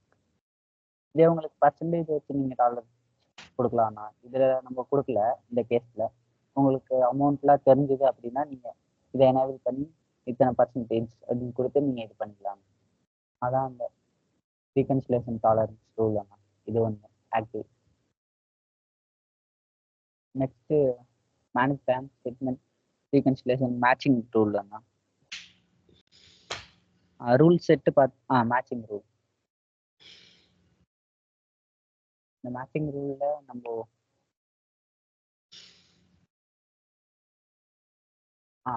இதே உங்களுக்கு பர்சன்டேஜ் வச்சு நீங்கள் டாலரன்ஸ் கொடுக்கலாம்ண்ணா. இதில் நம்ம கொடுக்கல இந்த கேஸில். உங்களுக்கு அமௌண்ட்லாம் தெரிஞ்சுது அப்படின்னா நீங்கள் இதை எனேபிள் பண்ணி இத்தனை பர்சன்டேஜ் அப்படின்னு கொடுத்து நீங்கள் இது பண்ணிக்கலாம். அதான் அந்த ரீகன்சிலேஷன் டாலரன்ஸ் ரூல் அண்ணா. இது ஒன்று active. Next manage bank statement reconciliation matching rule அண்ணா. Rule set matching rule. இந்த மேட்சிங் ரூலில் நம்ம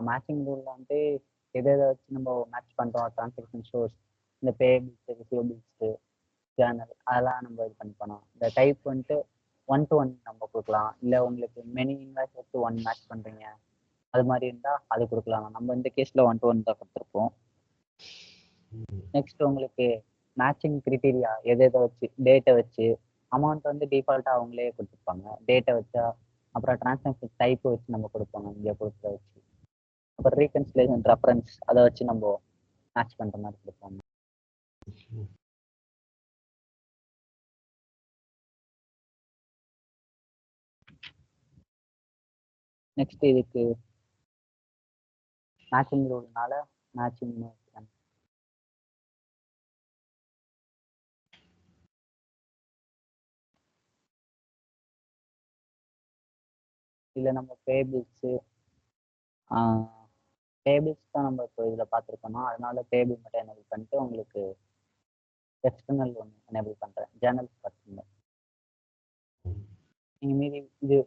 மேட்சிங் ரூலில் வந்துட்டு எதை வச்சு நம்ம மேட்ச் பண்ணுறோம், டிரான்சாக்ஷன் சோர்ஸ், இந்த பேபிள்ஸு, ரிசீவபிள்ஸு, ஜேர்னல், அதெல்லாம் நம்ம இது பண்ணிக்கணும். இந்த டைப் வந்துட்டு 1 to 1 நம்ம கொடுக்கலாம். இல்லை உங்களுக்கு மெனி இன்வாய்ஸ் வச்சு 1 மேட்ச் பண்ணுறீங்க அது மாதிரி இருந்தால் அது கொடுக்கலாம். நம்ம இந்த கேஸில் 1 to 1 தான் கொடுத்துருப்போம். நெக்ஸ்ட் உங்களுக்கு மேட்சிங் கிரிட்டீரியா எதை வச்சு, டேட்டை வச்சு, அமௌண்ட் வந்து டிஃபால்ட்டாக அவங்களே கொடுத்துருப்பாங்க. டேட்டை வச்சா அப்புறம் டிரான்சாக்ஷன் டைப்பை வச்சு நம்ம கொடுப்போங்க இங்கே கொடுக்குற வச்சு. அப்புறம் ரீகன்சிலேஷன் ரெஃபரன்ஸ் அதை வச்சு நம்ம மேட்ச் பண்ணுற மாதிரி கொடுப்போம். நெக்ஸ்ட் இதுக்கு மேட்சிங் ரூல்னால மேட்சிங் இதில் நம்ம பேபிள்ஸு தான் நம்ம இப்போ இதில் பார்த்துருக்கோம். அதனால பேபிள் மட்டும் எனேபிள் பண்ணிட்டு உங்களுக்கு எக்ஸ்டர்னல் ஒன்று எனேபிள் பண்ணுறேன், ஜேர்னல்ஸ் பார்த்துங்க. நீங்கள் மீதி இது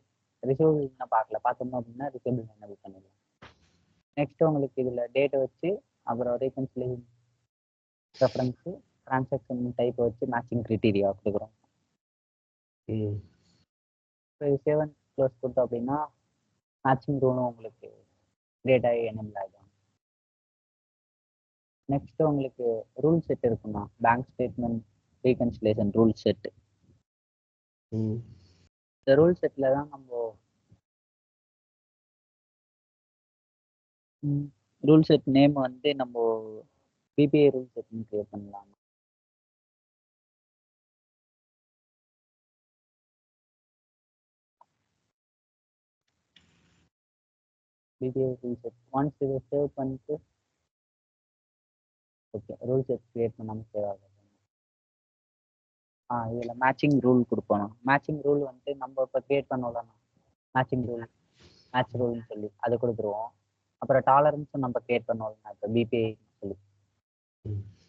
ரிசீவபிள் நான் பார்த்தோம் அப்படின்னா ரிசீவபிள் எனேபிள் பண்ணிடலாம். நெக்ஸ்ட் உங்களுக்கு இதில் டேட்டை வச்சு அப்புறம் ரீகன்சிலேஷன் ரெஃபரன்ஸு டிரான்சாக்ஷன் டைப்பை வச்சு மேட்சிங் கிரிட்டீரியா கொடுக்குறோம். இப்போ இது 7 க்ளோஸ் கொடுத்தோம் அப்படின்னா மேட்சிங் ரூலும் உங்களுக்கு கிரியேட் ஆகி எனேபிள் ஆகிடும். நெக்ஸ்ட் உங்களுக்கு ரூல் செட் இருக்குண்ணா, bank statement reconciliation rule set. இந்த ரூல் செட்டில் தான் நம்ம ரூல் செட் நேம் வந்து நம்ம பிபிஐ ரூல் செட்னு கிரியேட் பண்ணலாம். பிபிஐ ரூல் செட் ஒன்ஸ் இதை சேவ் பண்ணிட்டு ஓகே ரூல் செட் கிரியேட் பண்ணாமல் சேவ் ஆகும். இதில் மேட்சிங் ரூல் கொடுப்போம். மேட்சிங் ரூல் வந்துட்டு நம்ம இப்போ கிரியேட் பண்ணோம்ல மேட்சிங் ரூல், மேட்ச் ரூல்னு சொல்லி அதை கொடுத்துருவோம். அப்புறம் டாலரன்ஸும் நம்ம கிரியேட் பண்ணுவோம் இப்போ பிபிஐ சொல்லி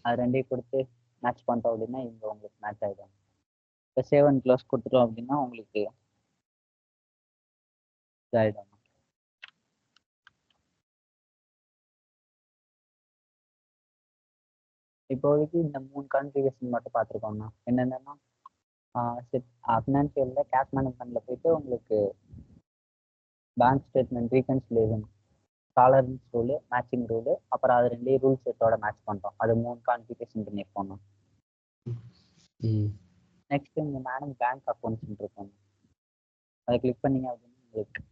அது ரெண்டையும் கொடுத்து மேட்ச் பண்ணிட்டோம் அப்படின்னா இங்கே உங்களுக்கு மேட்ச் ஆகிடும். இப்போ சேவ் அண்ட் க்ளோஸ் கொடுத்துட்டோம் அப்படின்னா உங்களுக்கு இதாகிடும். இப்போதைக்கு இந்த 3 கான்ஃபிகரேஷன் மட்டும் பார்த்துருக்கோம்னா என்னென்னா ஃபினான்ஷியலில் கேஷ் மேனேஜ்மெண்ட்டில் போயிட்டு உங்களுக்கு bank statement reconciliation tolerance rule matching rule அப்புறம் அது ரெண்டையும் ரூல் செட்டோட மேட்ச் பண்ணுறோம். அது 3 கான்ஃபிகரேஷன் பண்ணியிருக்கோம். நெக்ஸ்ட் இங்கே மேனேஜ் பேங்க் அக்கௌண்ட்ஸ் இருக்கும். அதை கிளிக் பண்ணீங்க அப்படின்னா உங்களுக்கு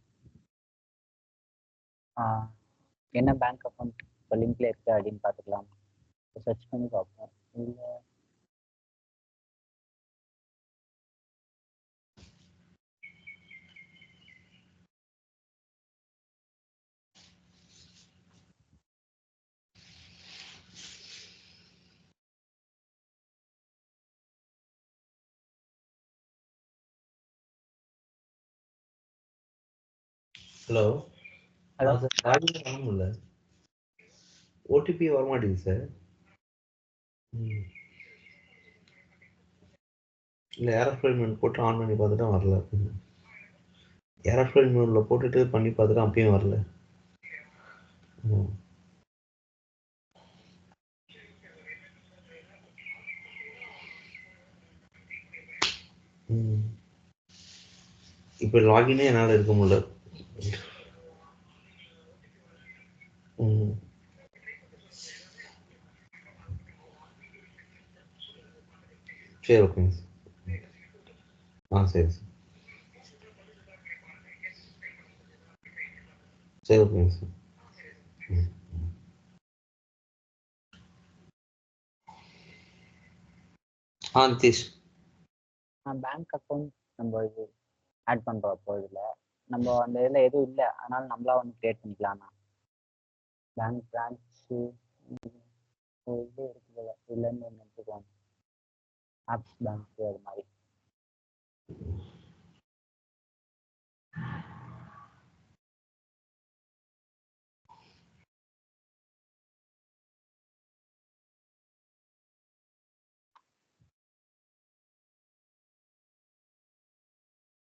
என்ன பேங்க் அக்கௌண்ட் இப்போ லிங்க்ல இருக்கு அப்படின்னு பார்த்துக்கலாம். சர்ச் பண்ணி பார்ப்போம். இல்லை ஹலோ ஹலோ சார் லாகின் பண்ண முடியல, ஓடிபி வர மாட்டேங்குது சார். இல்லை ஏரோஃப்ளைன் மோட் போட்டு ஆன் பண்ணி பார்த்துட்டா வரல. ஏரோஃப்ளைன் மோடில் போட்டுட்டு பண்ணி பார்த்துட்டு அப்பயும் வரல. இப்போ லாகினே என்னால் இருக்க முடியல. சரி ஓகேங்க சார். சரி சார். சரி ஓகேங்க சார். நிதிஷ் பேங்க் அக்கௌண்ட் நம்ம இது ஆட் பண்ணுறோம். அப்போ இதில் நம்ம அந்த இதில் எதுவும் இல்லை, அதனால நம்மளா ஒன்று கிரியேட் பண்ணிக்கலாம்ண்ணா. பேங்க் பிரான்ச்சு இது இருக்குது, இல்லைன்னு ஒன்று எடுத்துக்கோங்க. ஆப்ஸ் பேங்க் அது மாதிரி.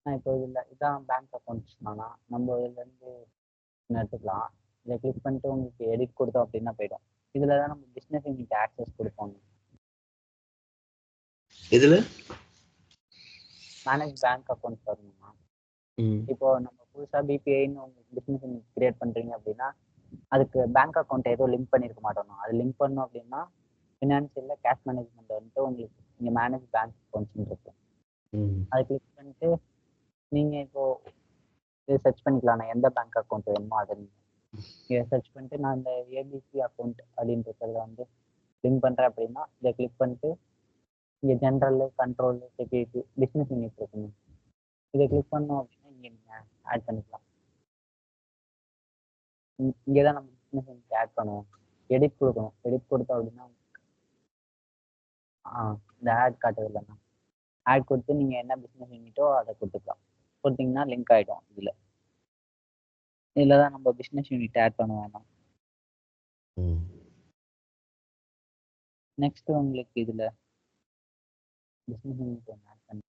இப்போ இதில் இதான் பேங்க் அக்கௌண்ட்ஸ் தானா, நம்ம இதுலேருந்து எடுத்துக்கலாம். இதை கிளிக் பண்ணிட்டு உங்களுக்கு எடிட் கொடுத்தோம் அப்படின்னா போயிடும். இதில் தான் நம்ம பிஸ்னஸ் யூனிட் ஆக்சஸ் கொடுப்போம். இதில் மேனேஜ் பேங்க் அக்கௌண்ட்ஸ் வரணுமா? இப்போ நம்ம புதுசாக பிபிஐன்னு உங்களுக்கு பிஸ்னஸ் யூனிட் கிரியேட் பண்ணுறீங்க அப்படின்னா அதுக்கு பேங்க் அக்கௌண்ட் ஏதோ லிங்க் பண்ணியிருக்க மாட்டோம். அது லிங்க் பண்ணோம் அப்படின்னா ஃபினான்ஷியலில் கேஷ் மேனேஜ்மெண்ட் வந்துட்டு உங்களுக்கு இங்கே மேனேஜ் பேங்க் அக்கௌண்ட்ஸ்னு இருக்கும். அதை கிளிக் பண்ணிட்டு நீங்கள் இப்போது இது சர்ச் பண்ணிக்கலாம். நான் எந்த பேங்க் அக்கௌண்ட் வேணுமோ அதை நீங்கள் சர்ச் பண்ணிட்டு நான் இந்த ஏபிசி அக்கௌண்ட் அப்படின்றத வந்து லிங்க் பண்ணுறேன் அப்படின்னா இதை கிளிக் பண்ணிட்டு இங்கே general control security business unit இருக்குங்க. இதை கிளிக் பண்ணோம் அப்படின்னா இங்கே நீங்கள் ஆட் பண்ணிக்கலாம். இங்கே தான் நம்ம பிஸ்னஸ் யூனிட் ஆட் பண்ணுவோம். எடிட் கொடுக்கணும். எடிட் கொடுத்தோம் அப்படின்னா இந்த ஆட் காட்டுது இல்லைண்ணா, ஆட் கொடுத்து நீங்கள் என்ன பிஸ்னஸ் யூனிட்டோ அதை கொடுத்துக்கலாம். கொடுத்தீங்கன்னா லிங்க் ஆகிடும். இதில் தான் நம்ம பிஸ்னஸ் யூனிட் ஆட் பண்ணுவோம். நெக்ஸ்ட் உங்களுக்கு இதில் பிஸ்னஸ் யூனிட் ஒன்று ஆட் பண்ணி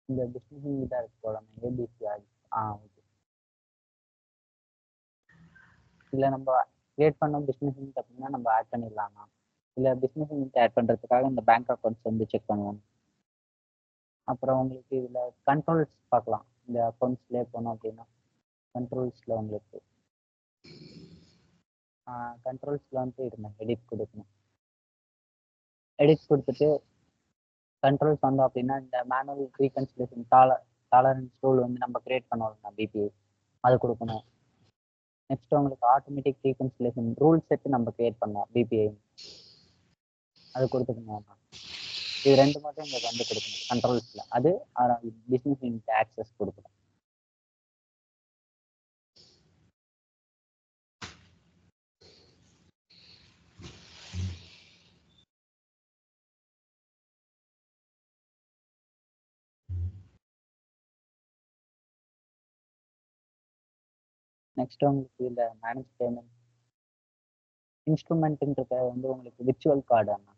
இந்த பிஸ்னஸ் யூனிட்டாக இருக்கு போடாமல் ஏபிசி ஆட். ஓகே. இல்லை நம்ம கிரியேட் பண்ண பிஸ்னஸ் யூனிட் அப்படின்னா நம்ம ஆட் பண்ணிடலாம்ண்ணா. இல்லை பிஸ்னஸ் யூனிட் ஆட் பண்ணுறதுக்காக இந்த பேங்க் அக்கௌண்ட்ஸ் வந்து செக் பண்ணுவோம். அப்புறம் உங்களுக்கு இதில் கண்ட்ரோல்ஸ் பார்க்கலாம். இந்த அக்கௌண்ட்ஸ்லேயே போனோம் அப்படின்னா கண்ட்ரோல்ஸில் உங்களுக்கு கண்ட்ரோல்ஸில் வந்து இருங்க, எடிட் கொடுக்கணும். எடிட் கொடுத்துட்டு கண்ட்ரோல்ஸ் வந்தோம் அப்படின்னா இந்த மேனுவல் ரீகன்சிலேஷன் டாலரன்ஸ் ரூல் வந்து நம்ம கிரியேட் பண்ணுவோம் பிபிஐ, அது கொடுக்கணும். நெக்ஸ்ட் உங்களுக்கு ஆட்டோமேட்டிக் ரீகன்சிலேஷன் ரூல் செட் நம்ம கிரியேட் பண்ணோம் பிபிஐ, அது கொடுத்துக்கணும். இது ரெண்டு மட்டும் உங்களுக்கு வந்து கொடுக்கணும் கண்ட்ரோல்ஸ்ல. அது பிஸ்னஸ் யூனிட் ஆக்சஸ் கொடுக்கணும். நெக்ஸ்ட் உங்களுக்கு இந்த மேனேஜ் பேமெண்ட் இன்ஸ்ட்ருமெண்ட்ன்றது வந்து உங்களுக்கு விர்ச்சுவல் கார்டு அண்ணா.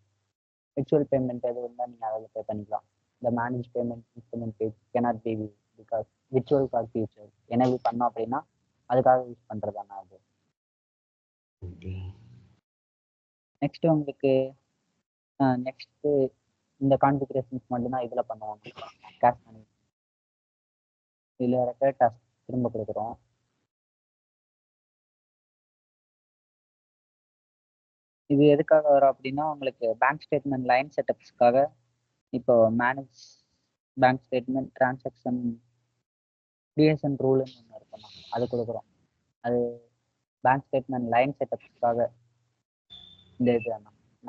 விர்ச்சுவல் பேமெண்ட் எது இருந்தால் நீங்கள் அதில் பே பண்ணிக்கலாம். இந்த manage payment instrument page cannot be because virtual card future enable பண்ணோம் அப்படின்னா அதுக்காக யூஸ் பண்ணுறது அண்ணா அது. நெக்ஸ்ட் உங்களுக்கு நெக்ஸ்ட் இந்த கான்ஃபிகரேஷன்ஸ் மட்டும்தான் இதில் பண்ணுவோம். கேஷ் மணி இதில் ரெக்கார்ட் டாஸ்க் திரும்ப கொடுக்குறோம். இது எதுக்காக வரும் அப்படின்னா உங்களுக்கு பேங்க் ஸ்டேட்மெண்ட் லைன் செட்டப்ஸ்க்காக இப்போ manage bank statement transaction creation ரூல்னு ஒன்று இருக்கணும், அது கொடுக்குறோம். அது பேங்க் ஸ்டேட்மெண்ட் லைன் செட்டப்ஸ்க்காக இந்த இது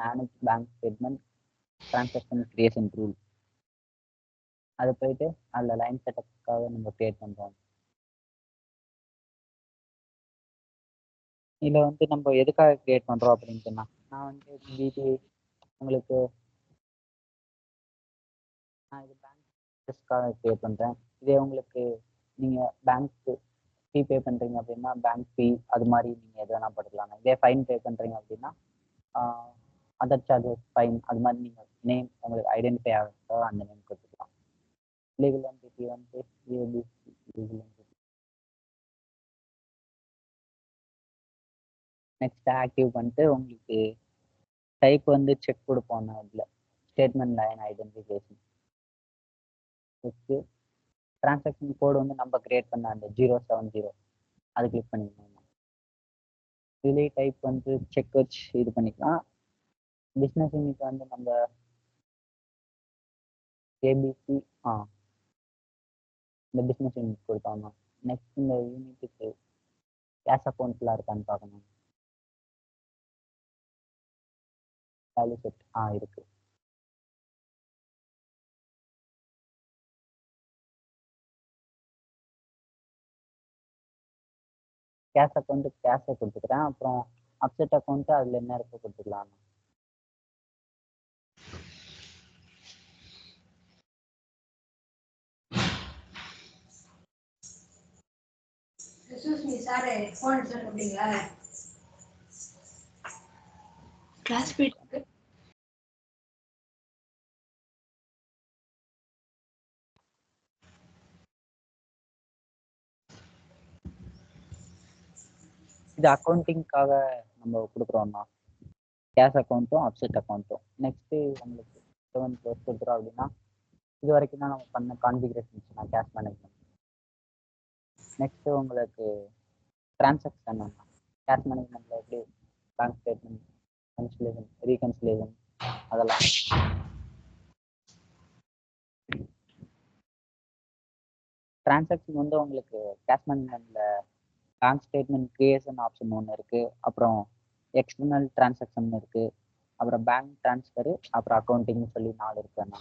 manage bank statement transaction creation rule, அது போயிட்டு அதில் லைன் செட்டப்ஸ்க்காக நம்ம கிரியேட் பண்ணுறோம். இதில் வந்து நம்ம எதுக்காக கிரியேட் பண்ணுறோம் அப்படின்ட்டுனா நான் வந்து பிபிஐ உங்களுக்கு நான் இது பேங்க்காக கிரியேட் பண்ணுறேன். இதே உங்களுக்கு நீங்கள் பேங்க்கு ஃபீ பே பண்ணுறீங்க அப்படின்னா பேங்க் ஃபீ அது மாதிரி நீங்கள் எது வேணால் போட்டுக்கலாம். இதே ஃபைன் பே பண்ணுறீங்க அப்படின்னா அதர் சார்ஜஸ் ஃபைன் அது மாதிரி நீங்கள் நேம் உங்களுக்கு ஐடென்டிஃபை ஆகிறதோ அந்த நேம் கொடுத்துக்கலாம். லீகல் என்டிட்டி வந்து ABC legal entity. Next active பண்ணிட்டு உங்களுக்கு டைப் வந்து செக் கொடுப்போம். இதில் ஸ்டேட்மெண்ட் லைன் ஐடென்டிஃபிகேஷன் வச்சு டிரான்சாக்ஷன் கோடு வந்து நம்ம கிரியேட் பண்ண அந்த 070 அது கிளிக் பண்ணிக்கணும். இதுலேயே டைப் வந்து செக் வச்சு இது பண்ணிக்கலாம். பிஸ்னஸ் யூனிட் வந்து நம்ம ஏபிசி இந்த பிஸ்னஸ் யூனிட் கொடுத்தோம்னா நெக்ஸ்ட் இந்த யூனிட்டுக்கு கேஷ் அக்கௌண்ட்லாம் இருக்கான்னு பார்க்கணும். வேல்யூ செட் இருக்கு. கேஷ் அக்கௌண்ட்டு கேஷை கொடுத்துக்கிறேன். அப்புறம் அப்செட் அக்கௌண்ட்டு அதில் என்ன இருக்கு கொடுத்துக்கலாம். இது அக்கௌண்டிங்காக நம்ம கொடுக்குறோம்னா கேஷ் அக்கௌண்ட்டும் அப்செட் அக்கௌண்ட்டும். நெக்ஸ்ட்டு உங்களுக்கு 7 க்ளோஸ் கொடுக்குறோம் அப்படின்னா இது வரைக்கும் தான் நம்ம பண்ண கான்ஃபிகரேஷன்ஸ் நான் கேஷ் மேனேஜ்மெண்ட். நெக்ஸ்ட்டு உங்களுக்கு டிரான்சாக்ஷன் கேஷ் மேனேஜ்மெண்ட்டில் எப்படி பேங்க் ஸ்டேட்மெண்ட் கன்சிலேஷன் ரீகன்சிலேஷன் அதெல்லாம். டிரான்சாக்ஷன் வந்து உங்களுக்கு கேஷ் மேனேஜ்மெண்ட்டில் பேங்க் ஸ்டேட்மெண்ட் கிரியேஷன் ஆப்ஷன் ஒன்று இருக்குது, அப்புறம் எக்ஸ்டர்னல் டிரான்சாக்ஷன் இருக்குது, அப்புறம் பேங்க் ட்ரான்ஸ்ஃபரு, அப்புறம் அக்கௌண்டிங்னு சொல்லி 4 இருக்கு அண்ணா.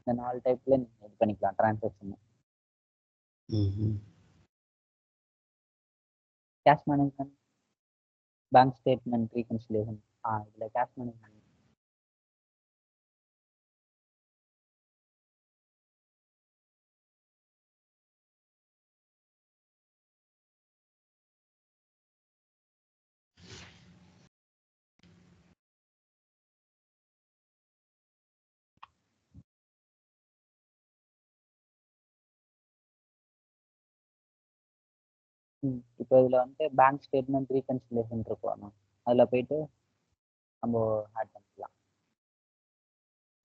இந்த 4 டைப்பில் நீங்கள் இது பண்ணிக்கலாம் transaction. Cash management bank statement reconciliation இதில் கேஷ் மேனேஜ்மெண்ட் இப்போ இதில் வந்து பேங்க் ஸ்டேட்மெண்ட் ரீகன்சிலேஷன் இருக்கும். அதில் போயிட்டு நம்ம ஆட் பண்ணிக்கலாம்.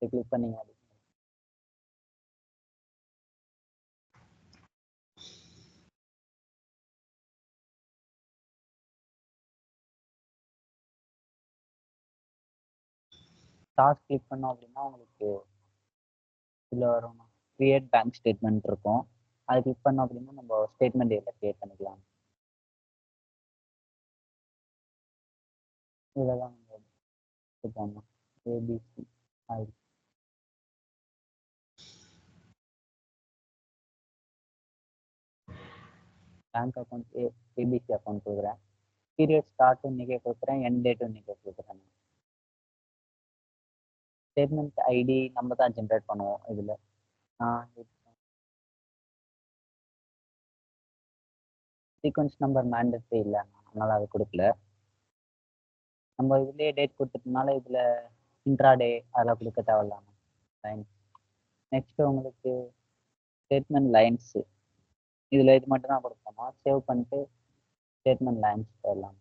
கிளிக் பண்ணிங்க அப்படி டாஸ்க் கிளிக் பண்ணோம் அப்படின்னா உங்களுக்கு இதில் வரும் கிரியேட் பேங்க் ஸ்டேட்மெண்ட் இருக்கும். அது கிளிக் பண்ணோம் அப்படின்னா நம்ம ஸ்டேட்மெண்ட் இதில் கிரியேட் பண்ணிக்கலாம். இதில் தான் நம்ம எடுத்து போடணும். ABC oil bank account ABC account கொடுக்குறேன். பீரியட் ஸ்டார்ட்டும் இன்றைக்கே கொடுக்குறேன், எண்ட் டேட்டும் இன்றைக்கே கொடுக்குறேன். ஸ்டேட்மெண்ட் ஐடி நம்ம தான் ஜென்ரேட் பண்ணுவோம் இதில். சீக்வன்ஸ் நம்பர் மேண்டட்ரி இல்லை, அதனால் அது கொடுக்கல. நம்ம இதுலேயே டேட் கொடுத்துட்டனால இதில் இன்ட்ராடே அதெல்லாம் கொடுக்க தேவையில்லாம லைன்ஸ். நெக்ஸ்ட்டு உங்களுக்கு ஸ்டேட்மெண்ட் லைன்ஸு இதில் இது மட்டும் தான் கொடுக்கணும். சேவ் பண்ணிட்டு ஸ்டேட்மெண்ட் லைன்ஸ் போயிடலாம்.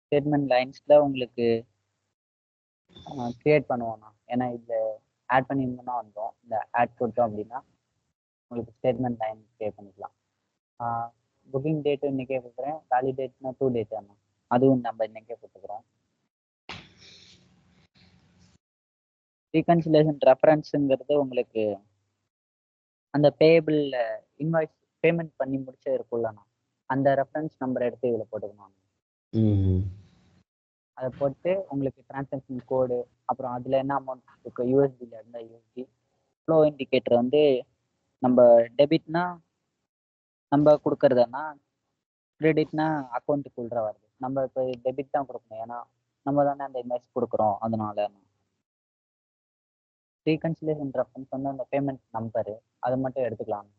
ஸ்டேட்மெண்ட் லைன்ஸில் உங்களுக்கு க்ரியேட் பண்ணுவோம்ண்ணா. ஏன்னா இதில் ஆட் பண்ணியிருந்தோன்னா வந்தோம். இந்த ஆட் கொடுத்தோம் அப்படின்னா உங்களுக்கு ஸ்டேட்மெண்ட் லைன் க்ரியேட் பண்ணிக்கலாம். புக்கிங் டேட்டு இன்றைக்கே கொடுக்குறேன். வேலிடேட்னா 2 டேட் அண்ணா, அதுவும் நம்ம இன்றைக்கே கொடுத்துக்குறோம். ரீகன்சிலேஷன் ரெஃபரன்ஸுங்கிறது உங்களுக்கு அந்த பேபிள் இன்வாய்ஸ் பேமெண்ட் பண்ணி முடிச்சே இருக்குல்லண்ணா, அந்த ரெஃபரன்ஸ் நம்பர் எடுத்து இதில் போட்டுக்கணும். அதை போட்டு உங்களுக்கு டிரான்சாக்ஷன் கோடு, அப்புறம் அதில் என்ன அமௌண்ட் இருக்கு, யூஎஸ்டியில் இருந்தால் யூஎஸ்டி, ஃப்ளோ இண்டிகேட்டர் வந்து நம்ம டெபிட்னா நம்ம கொடுக்கறதுன்னா, கிரெடிட்னா அக்கௌண்ட்டுக்கு உள்ள வருது. நம்ம இப்போ டெபிட் தான் கொடுக்கணும், ஏன்னா நம்ம தானே அந்த இன்வாய்ஸ் கொடுக்குறோம். அதனால ரீகன்சிலேஷன் ரெஃபரன்ஸ் வந்து அந்த பேமெண்ட் நம்பரு அதை மட்டும் எடுத்துக்கலாம்.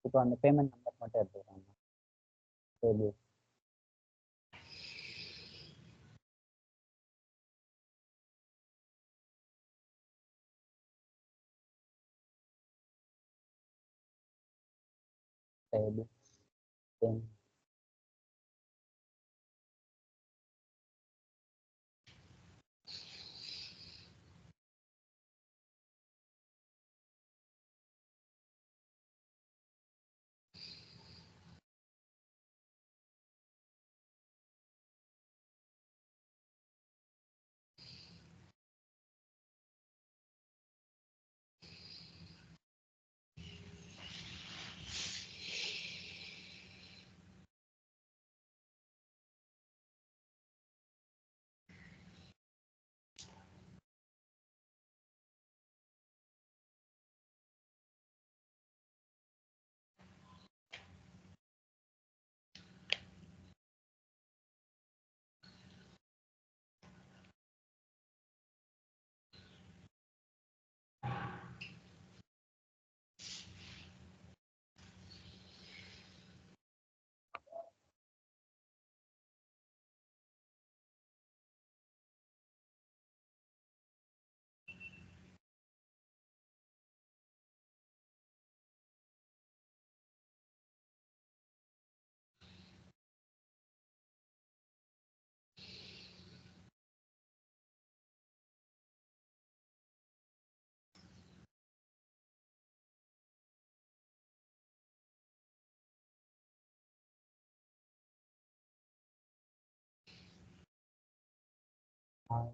இப்போ அந்த பேமெண்ட் நம்பர் மட்டும் எடுத்துக்கிறாங்க. சரி, சரி, சரி.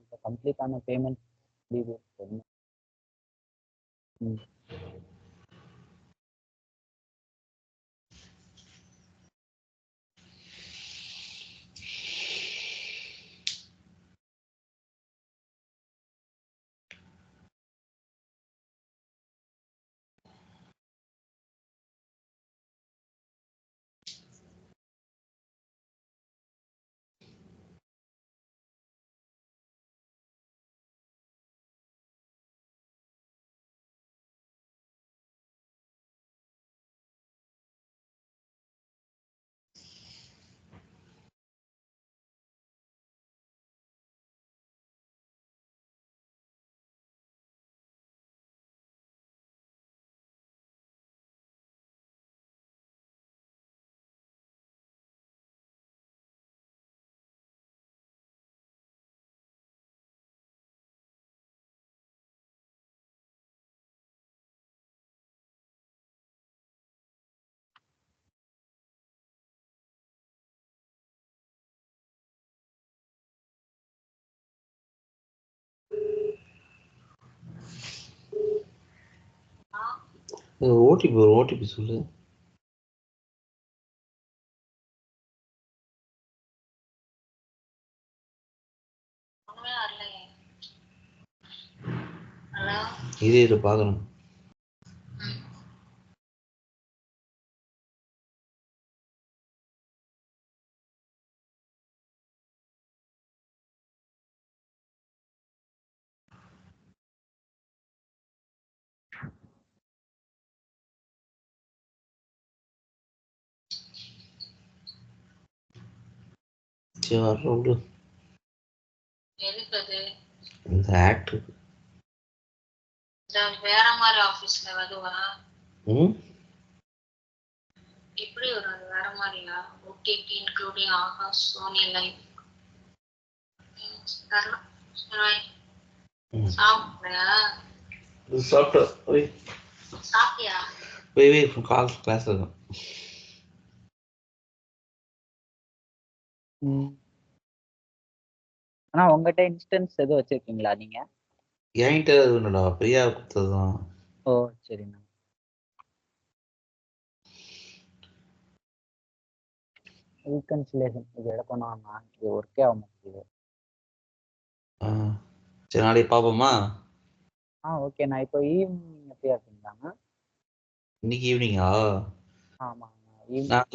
இப்போ கம்ப்ளீட்டான பேமெண்ட் டீடைல்ஸ். ஓடிபி சொல்லு. ஒண்ணுமே வரலையே. ஹலோ இரு பார்க்கணும். சரி வர்ற விடு. எதுக்கு அது? இந்த ஆக்ட் வேற மாதிரி ஆபீஸ்ல வருவா? எப்படி வரும்? வேற மாதிரியா? ஓடிடி இன்க்ளூடிங் ஆஹா சோனி லைவ் தரலாம். சாப்பிட்டியா? சாப்பிட்டேன். போய் சாப்பிட்டியா? போய் கிளாஸ் இருக்கும். ஆனா உங்ககிட்ட இன்ஸ்டன்ஸ் எதுவும் வச்சிருக்கீங்களா நீங்க? என்கிட்ட இல்லடா, பிரியா கொடுத்ததுதான். ஓ சரிண்ணா. ரீகன்சிலேஷன் இது எடுக்கணும்னா இது ஒர்க்கே ஆக மாட்டேங்குது. சரி நாளைக்கு பார்ப்போமா? ஓகே. நான் இப்போ ஈவினிங் ஃப்ரீயா இருக்கீங்களாங்க? இன்னைக்கு ஈவினிங்கா? ஆமாங்க ஈவினிங். நான்